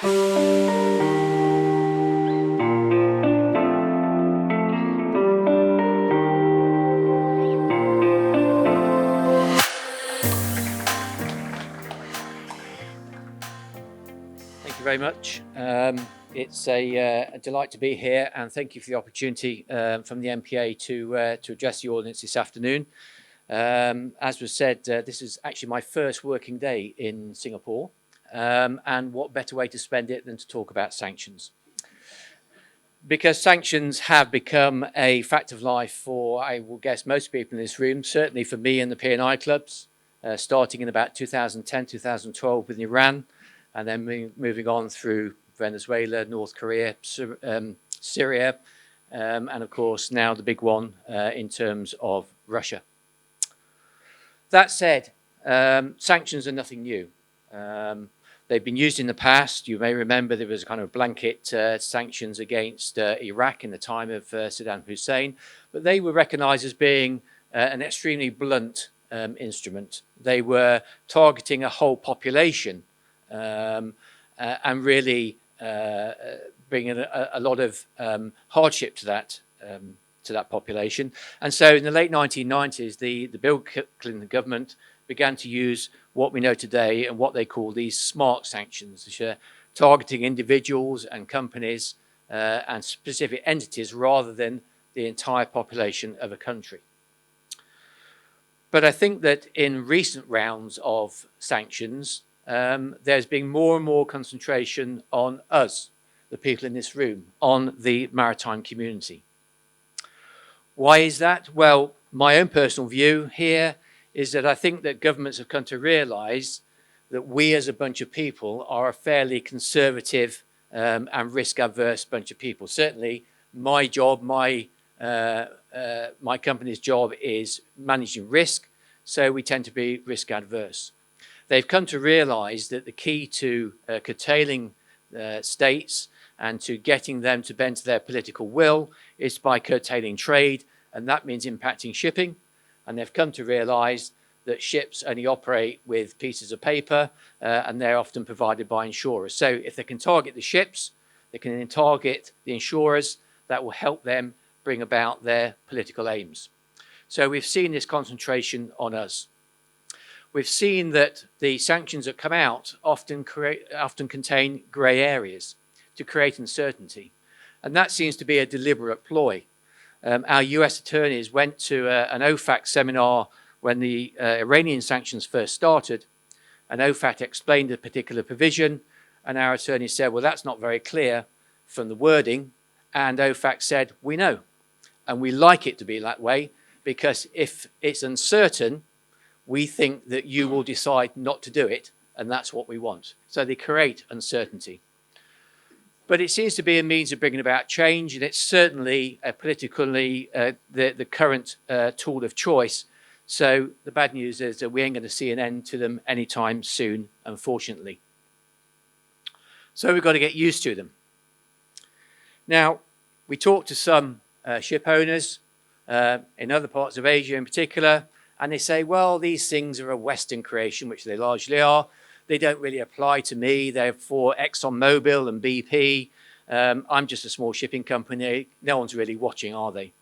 Thank you very much. It's a delight to be here, and thank you for the opportunity from the MPA to address the audience this afternoon. As was said, this is actually my first working day in Singapore, and what better way to spend it than to talk about sanctions? Because sanctions have become a fact of life for, I will guess, most people in this room, certainly for me and the P&I clubs, starting in about 2010, 2012 with Iran, and then moving on through Venezuela, North Korea, Syria, and of course now the big one in terms of Russia. That said, sanctions are nothing new. They've been used in the past. You may remember there was a kind of blanket sanctions against Iraq in the time of Saddam Hussein, but they were recognized as being an extremely blunt instrument. They were targeting a whole population and really bringing a lot of hardship to that population. And so in the late 1990s, the Bill Clinton government began to use what we know today and what they call these smart sanctions, which are targeting individuals and companies and specific entities rather than the entire population of a country. But I think that in recent rounds of sanctions, there's been more and more concentration on us, the people in this room, on the maritime community. Why is that? Well, my own personal view here is that I think that governments have come to realize that we as a bunch of people are a fairly conservative and risk-averse bunch of people. Certainly, my job, my company's job is managing risk, so we tend to be risk-adverse. They've come to realize that the key to curtailing states and to getting them to bend to their political will is by curtailing trade, and that means impacting shipping. And they've come to realize that ships only operate with pieces of paper and they're often provided by insurers. So if they can target the ships, they can then target the insurers. That will help them bring about their political aims. So we've seen this concentration on us. We've seen that the sanctions that come out often contain grey areas to create uncertainty. And that seems to be a deliberate ploy. Our US attorneys went to an OFAC seminar when the Iranian sanctions first started, and OFAC explained a particular provision, and our attorney said, well, that's not very clear from the wording, and OFAC said, we know, and we like it to be that way, because if it's uncertain, we think that you will decide not to do it, and that's what we want. So they create uncertainty. But it seems to be a means of bringing about change, and it's certainly politically the current tool of choice. So the bad news is that we ain't going to see an end to them anytime soon, unfortunately. So we've got to get used to them. Now, we talked to some ship owners in other parts of Asia in particular, and they say, well, these things are a Western creation, which they largely are. They don't really apply to me. They're for ExxonMobil and BP. I'm just a small shipping company. No one's really watching, are they?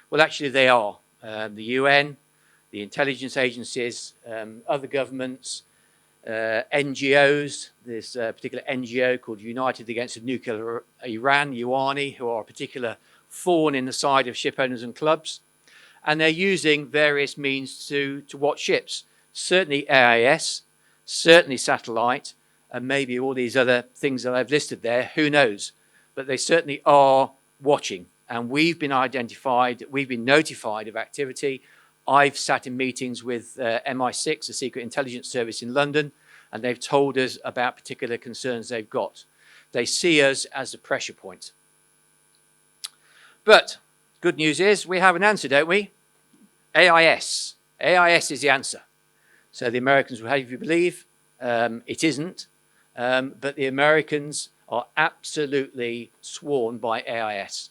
Well, actually, they are. The UN, the intelligence agencies, other governments, NGOs. There's a particular NGO called United Against the Nuclear Iran, UANI, who are a particular thorn in the side of ship owners and clubs. And they're using various means to watch ships. Certainly AIS, certainly satellite, and maybe all these other things that I've listed there, who knows? But they certainly are watching. And we've been notified of activity. I've sat in meetings with MI6, the Secret Intelligence Service in London, and they've told us about particular concerns they've got. They see us as a pressure point. But good news is we have an answer, don't we? AIS. AIS is the answer. So the Americans will have you believe it isn't, but the Americans are absolutely sworn by AIS.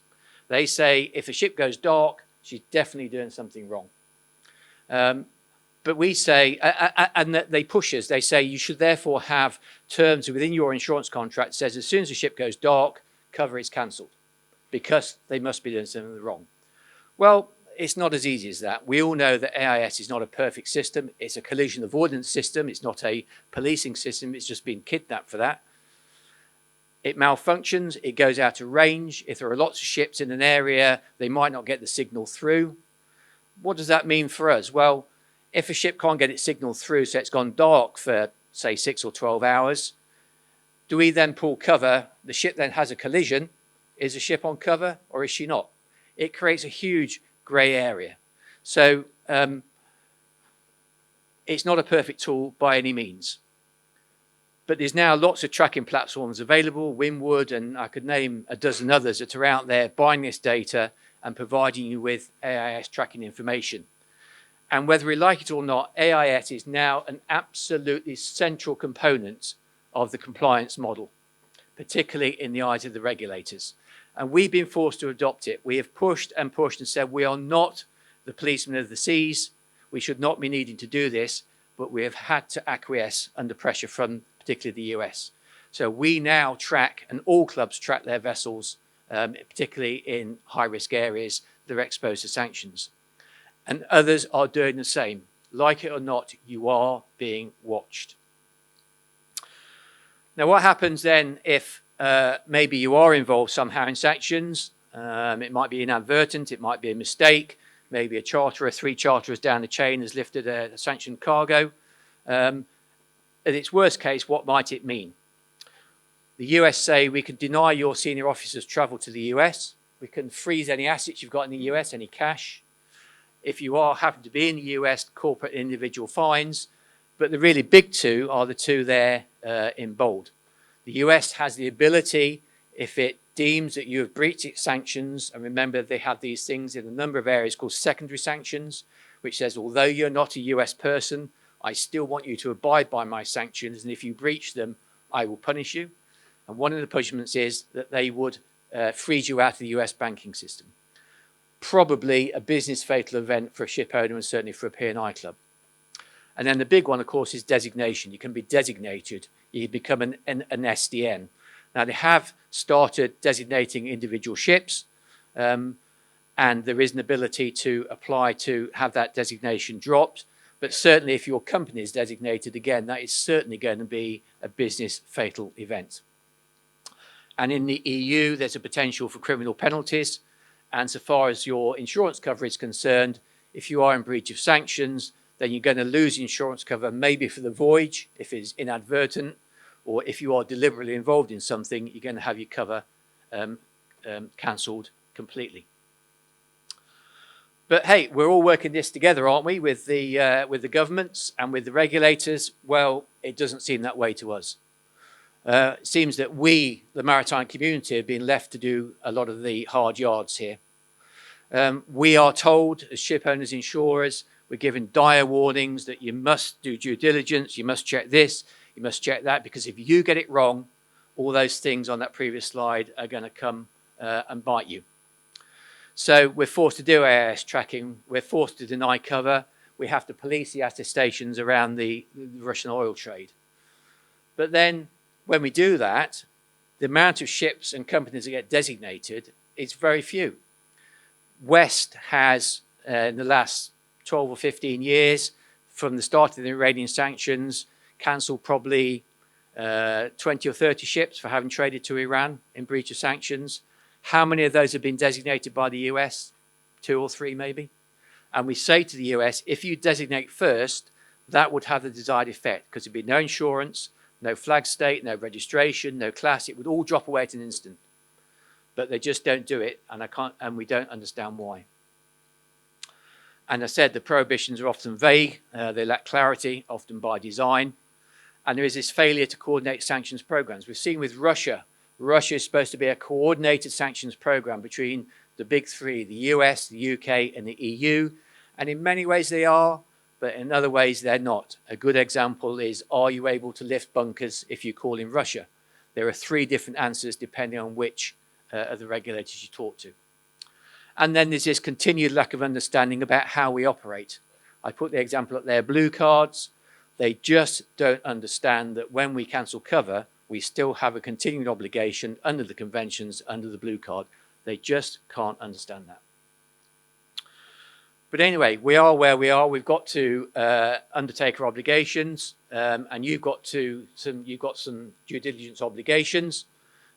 They say if a ship goes dark, she's definitely doing something wrong. But we say, and they push us, they say you should therefore have terms within your insurance contract that says as soon as the ship goes dark, cover is cancelled because they must be doing something wrong. Well, it's not as easy as that. We all know that AIS is not a perfect system. It's a collision avoidance system. It's not a policing system. It's just been kidnapped for that. It malfunctions. It goes out of range. If there are lots of ships in an area, they might not get the signal through. What does that mean for us? Well, if a ship can't get its signal through, so it's gone dark for, say, 6 or 12 hours, do we then pull cover? The ship then has a collision. Is the ship on cover or is she not? It creates a huge grey area. So it's not a perfect tool by any means. But there's now lots of tracking platforms available, Winwood, and I could name a dozen others that are out there buying this data and providing you with AIS tracking information. And whether we like it or not, AIS is now an absolutely central component of the compliance model, particularly in the eyes of the regulators. And we've been forced to adopt it. We have pushed and pushed and said we are not the policemen of the seas. We should not be needing to do this, but we have had to acquiesce under pressure from particularly the US. So we now track, and all clubs track their vessels, particularly in high-risk areas that are exposed to sanctions. And others are doing the same. Like it or not, you are being watched. Now, what happens then if maybe you are involved somehow in sanctions? It might be inadvertent, it might be a mistake. Maybe a charterer, 3 charterers down the chain has lifted a sanctioned cargo. In its worst case, what might it mean? The US say we can deny your senior officers travel to the US. We can freeze any assets you've got in the US, any cash. If you happen to be in the US, corporate and individual fines. But the really big two are the two there in bold. The US has the ability, if it deems that you have breached its sanctions, and remember they have these things in a number of areas called secondary sanctions, which says although you're not a US person, I still want you to abide by my sanctions, and if you breach them, I will punish you. And one of the punishments is that they would freeze you out of the US banking system. Probably a business fatal event for a ship owner and certainly for a P&I club. And then the big one, of course, is designation. You can be designated. You become an SDN. Now, they have started designating individual ships, and there is an ability to apply to have that designation dropped. But certainly if your company is designated, again, that is certainly going to be a business fatal event. And in the EU, there's a potential for criminal penalties. And so far as your insurance cover is concerned, if you are in breach of sanctions, then you're going to lose insurance cover maybe for the voyage, if it's inadvertent, or if you are deliberately involved in something, you're going to have your cover cancelled completely. But hey, we're all working this together, aren't we, with the governments and with the regulators? Well, it doesn't seem that way to us. It seems that we, the maritime community, have been left to do a lot of the hard yards here. We are told, as ship owners, insurers, we're given dire warnings that you must do due diligence, you must check this, you must check that, because if you get it wrong, all those things on that previous slide are going to come and bite you. So we're forced to do AIS tracking, we're forced to deny cover, we have to police the attestations around the Russian oil trade. But then, when we do that, the amount of ships and companies that get designated is very few. West has, in the last 12 or 15 years, from the start of the Iranian sanctions, cancelled probably 20 or 30 ships for having traded to Iran in breach of sanctions. How many of those have been designated by the US? 2 or 3 maybe. And we say to the US, if you designate first, that would have the desired effect, because there'd be no insurance, no flag state, no registration, no class. It would all drop away at an instant. But they just don't do it, and we don't understand why. And I said the prohibitions are often vague. They lack clarity, often by design. And there is this failure to coordinate sanctions programs. We've seen with Russia. Russia is supposed to be a coordinated sanctions program between the big three, the US, the UK, and the EU. And in many ways they are, but in other ways they're not. A good example is, are you able to lift bunkers if you call in Russia? There are 3 different answers depending on which of the regulators you talk to. And then there's this continued lack of understanding about how we operate. I put the example up there, blue cards. They just don't understand that when we cancel cover, we still have a continuing obligation under the conventions, under the blue card. They just can't understand that. But anyway, we are where we are. We've got to undertake our obligations, and you've got some due diligence obligations.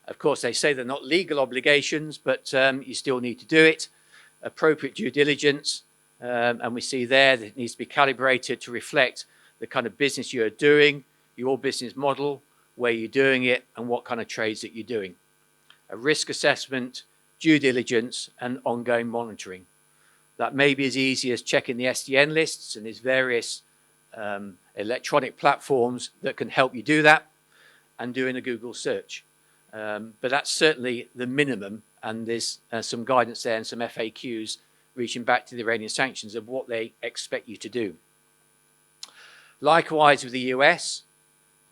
Of course, they say they're not legal obligations, but you still need to do it. Appropriate due diligence, and we see there that it needs to be calibrated to reflect the kind of business you're doing, your business model, where you're doing it, and what kind of trades that you're doing. A risk assessment, due diligence, and ongoing monitoring. That may be as easy as checking the SDN lists, and there's various electronic platforms that can help you do that, and doing a Google search. But that's certainly the minimum, and there's some guidance there and some FAQs reaching back to the Iranian sanctions of what they expect you to do. Likewise with the US,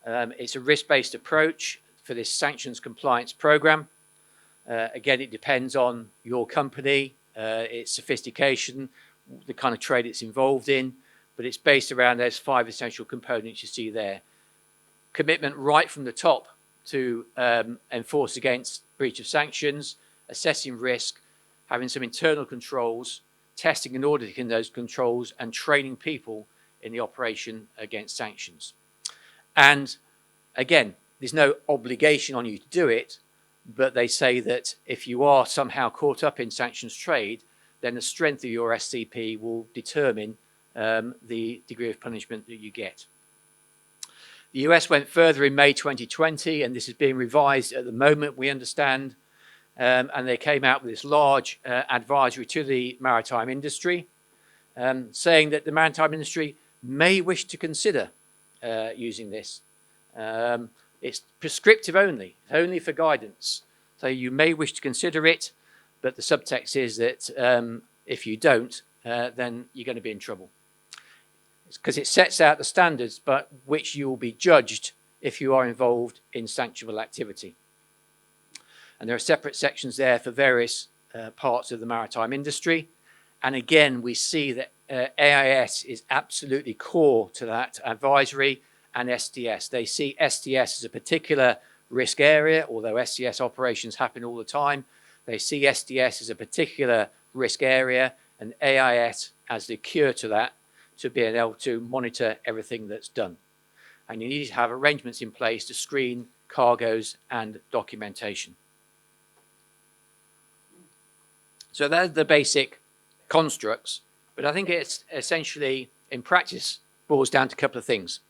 it's a risk-based approach for this sanctions compliance program. Again, it depends on your company, its sophistication, the kind of trade it's involved in, but it's based around those 5 essential components you see there. Commitment right from the top to enforce against breach of sanctions, assessing risk, having some internal controls, testing and auditing those controls, and training people in the operation against sanctions. And again, there's no obligation on you to do it, but they say that if you are somehow caught up in sanctions trade, then the strength of your SCP will determine the degree of punishment that you get. The US went further in May 2020, and this is being revised at the moment, we understand, and they came out with this large advisory to the maritime industry, saying that the maritime industry may wish to consider using this. It's prescriptive only for guidance. So you may wish to consider it, but the subtext is that if you don't, then you're going to be in trouble. It's because it sets out the standards by which you will be judged if you are involved in sanctionable activity. And there are separate sections there for various parts of the maritime industry. And again, we see that AIS is absolutely core to that advisory, and STS. They see STS as a particular risk area, although STS operations happen all the time. They see STS as a particular risk area, and AIS as the cure to that, to be able to monitor everything that's done. And you need to have arrangements in place to screen cargoes and documentation. So that's the basic constructs, but I think it's essentially, in practice, boils down to a couple of things.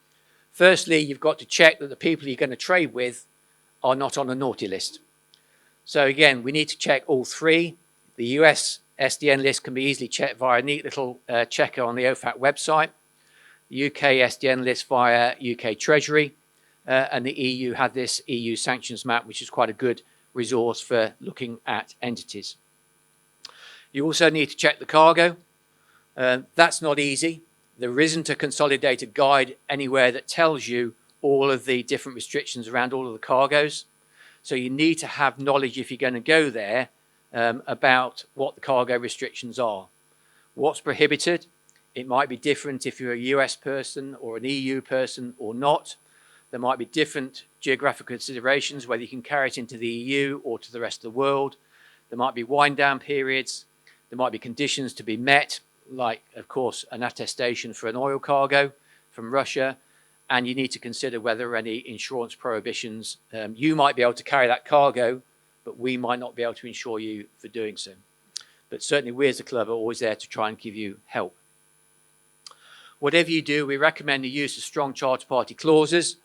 Firstly, you've got to check that the people you're going to trade with are not on a naughty list. So again, we need to check all 3. The US SDN list can be easily checked via a neat little checker on the OFAC website. The UK SDN list via UK Treasury, and the EU had this EU sanctions map, which is quite a good resource for looking at entities. You also need to check the cargo. That's not easy. There isn't a consolidated guide anywhere that tells you all of the different restrictions around all of the cargoes. So you need to have knowledge if you're going to go there about what the cargo restrictions are. What's prohibited? It might be different if you're a US person or an EU person or not. There might be different geographical considerations, whether you can carry it into the EU or to the rest of the world. There might be wind down periods. There might be conditions to be met, like, of course, an attestation for an oil cargo from Russia. And you need to consider whether any insurance prohibitions. You might be able to carry that cargo, but we might not be able to insure you for doing so. But certainly we as a club are always there to try and give you help. Whatever you do, we recommend the use of strong charter party clauses.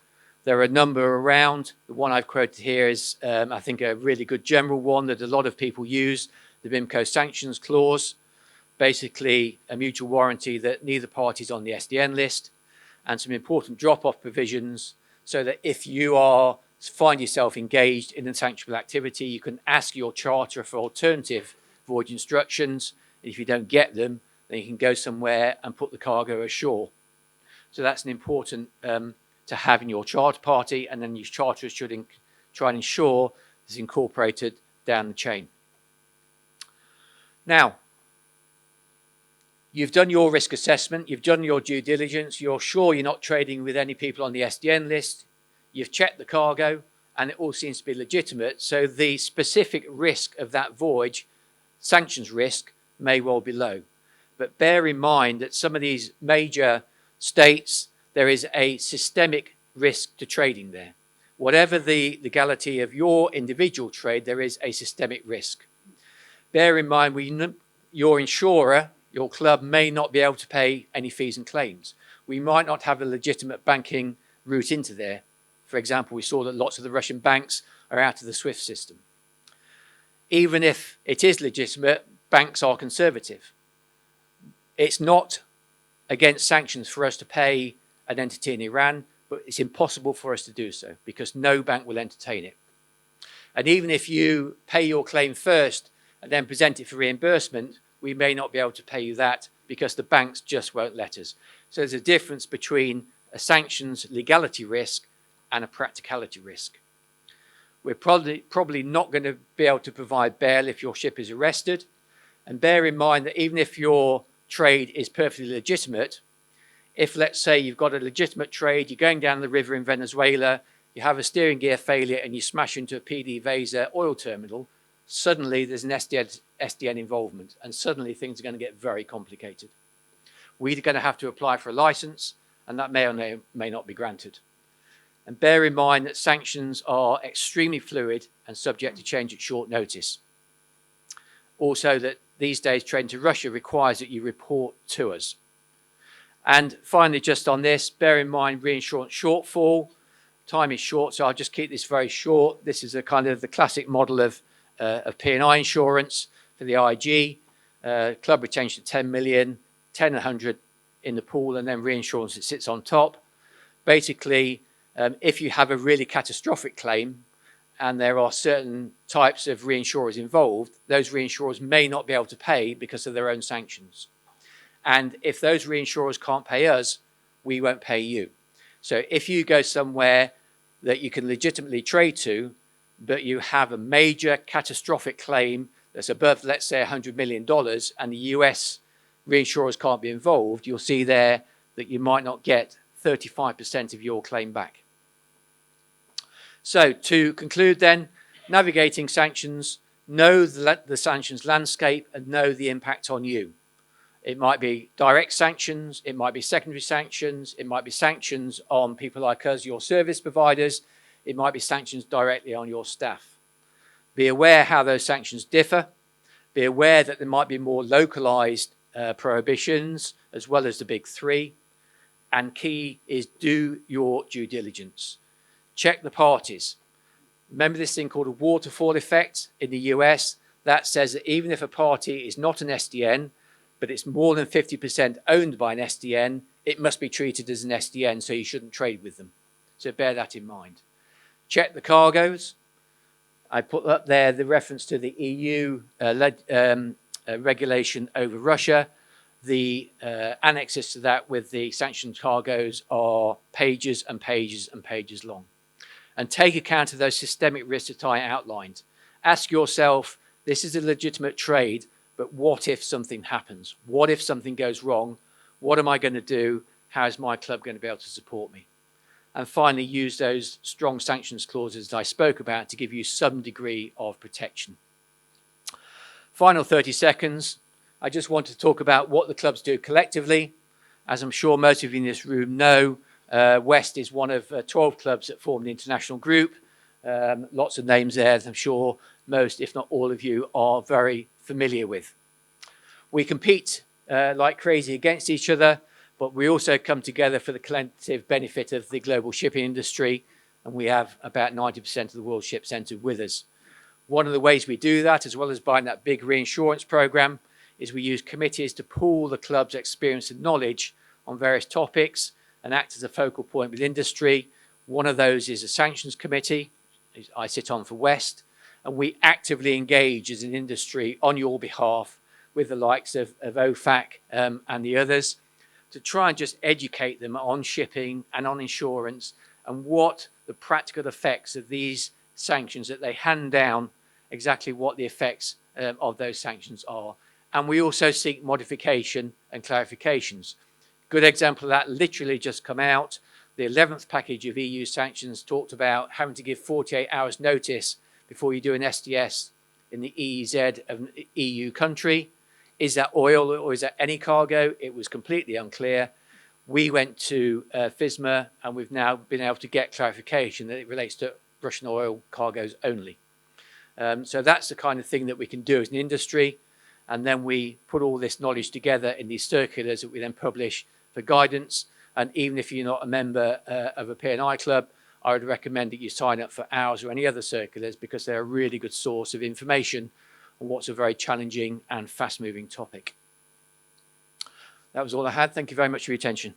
There are a number around. The one I've quoted here is, I think, a really good general one that a lot of people use, the BIMCO sanctions clause. Basically, a mutual warranty that neither party is on the SDN list, and some important drop-off provisions so that if you find yourself engaged in a sanctionable activity, you can ask your charterer for alternative voyage instructions. If you don't get them, then you can go somewhere and put the cargo ashore. So that's an important to have in your charter party, and then your charterers should try and ensure it's incorporated down the chain. Now, You've done your risk assessment, you've done your due diligence, you're sure you're not trading with any people on the SDN list, you've checked the cargo, and it all seems to be legitimate. So the specific risk of that voyage, sanctions risk, may well be low. But bear in mind that some of these major states, there is a systemic risk to trading there. Whatever the legality of your individual trade, there is a systemic risk. Bear in mind, your insurer, your club, may not be able to pay any fees and claims. We might not have a legitimate banking route into there. For example, we saw that lots of the Russian banks are out of the SWIFT system. Even if it is legitimate, banks are conservative. It's not against sanctions for us to pay an entity in Iran, but it's impossible for us to do so because no bank will entertain it. And even if you pay your claim first and then present it for reimbursement, we may not be able to pay you that because the banks just won't let us. So there's a difference between a sanctions legality risk and a practicality risk. We're probably not going to be able to provide bail if your ship is arrested. And bear in mind that even if your trade is perfectly legitimate, if, let's say, you've got a legitimate trade, you're going down the river in Venezuela, you have a steering gear failure and you smash into a PDVSA oil terminal, suddenly there's an SDN involvement and suddenly things are going to get very complicated. We're going to have to apply for a license and that may or may not be granted. And bear in mind that sanctions are extremely fluid and subject to change at short notice. Also that these days trading to Russia requires that you report to us. And finally, just on this, bear in mind reinsurance shortfall. Time is short, so I'll just keep this very short. This is a kind of the classic model of P&I insurance for the IG. Club retention 10 million, 10 and 100 in the pool, and then reinsurance that sits on top. Basically, if you have a really catastrophic claim, and there are certain types of reinsurers involved, those reinsurers may not be able to pay because of their own sanctions. And if those reinsurers can't pay us, we won't pay you. So if you go somewhere that you can legitimately trade to, but you have a major catastrophic claim that's above, let's say, $100 million, and the US reinsurers can't be involved, you'll see there that you might not get 35% of your claim back. So to conclude then, navigating sanctions, know the sanctions landscape and know the impact on you. It might be direct sanctions, it might be secondary sanctions, it might be sanctions on people like us, your service providers, it might be sanctions directly on your staff. Be aware how those sanctions differ. Be aware that there might be more localized prohibitions as well as the big three. And key is do your due diligence. Check the parties. Remember this thing called a waterfall effect in the US? That says that even if a party is not an SDN, but it's more than 50% owned by an SDN, it must be treated as an SDN, so you shouldn't trade with them. So bear that in mind. Check the cargoes. I put up there the reference to the EU regulation over Russia. The annexes to that with the sanctioned cargoes are pages and pages and pages long. And take account of those systemic risks that I outlined. Ask yourself, this is a legitimate trade, but what if something happens? What if something goes wrong? What am I going to do? How is my club going to be able to support me? And finally, use those strong sanctions clauses that I spoke about to give you some degree of protection. Final 30 seconds. I just want to talk about what the clubs do collectively. As I'm sure most of you in this room know, West is one of 12 clubs that form the international group. Lots of names there that I'm sure most, if not all of you, are very familiar with. We compete like crazy against each other, but we also come together for the collective benefit of the global shipping industry, and we have about 90% of the world ship centre with us. One of the ways we do that, as well as buying that big reinsurance program, is we use committees to pool the club's experience and knowledge on various topics and act as a focal point with industry. One of those is a sanctions committee I sit on for West, and we actively engage as an industry on your behalf with the likes of OFAC and the others to try and just educate them on shipping and on insurance and what the practical effects of these sanctions that they hand down, exactly what the effects of those sanctions are. And we also seek modification and clarifications. Good example of that literally just come out. The 11th package of EU sanctions talked about having to give 48 hours notice before you do an SDS in the EEZ of an EU country. Is that oil or is that any cargo? It was completely unclear. We went to FISMA and we've now been able to get clarification that it relates to Russian oil cargoes only. So that's the kind of thing that we can do as an industry. And then we put all this knowledge together in these circulars that we then publish for guidance. And even if you're not a member of a P&I club, I would recommend that you sign up for ours or any other circulars because they're a really good source of information on what's a very challenging and fast-moving topic. That was all I had. Thank you very much for your attention.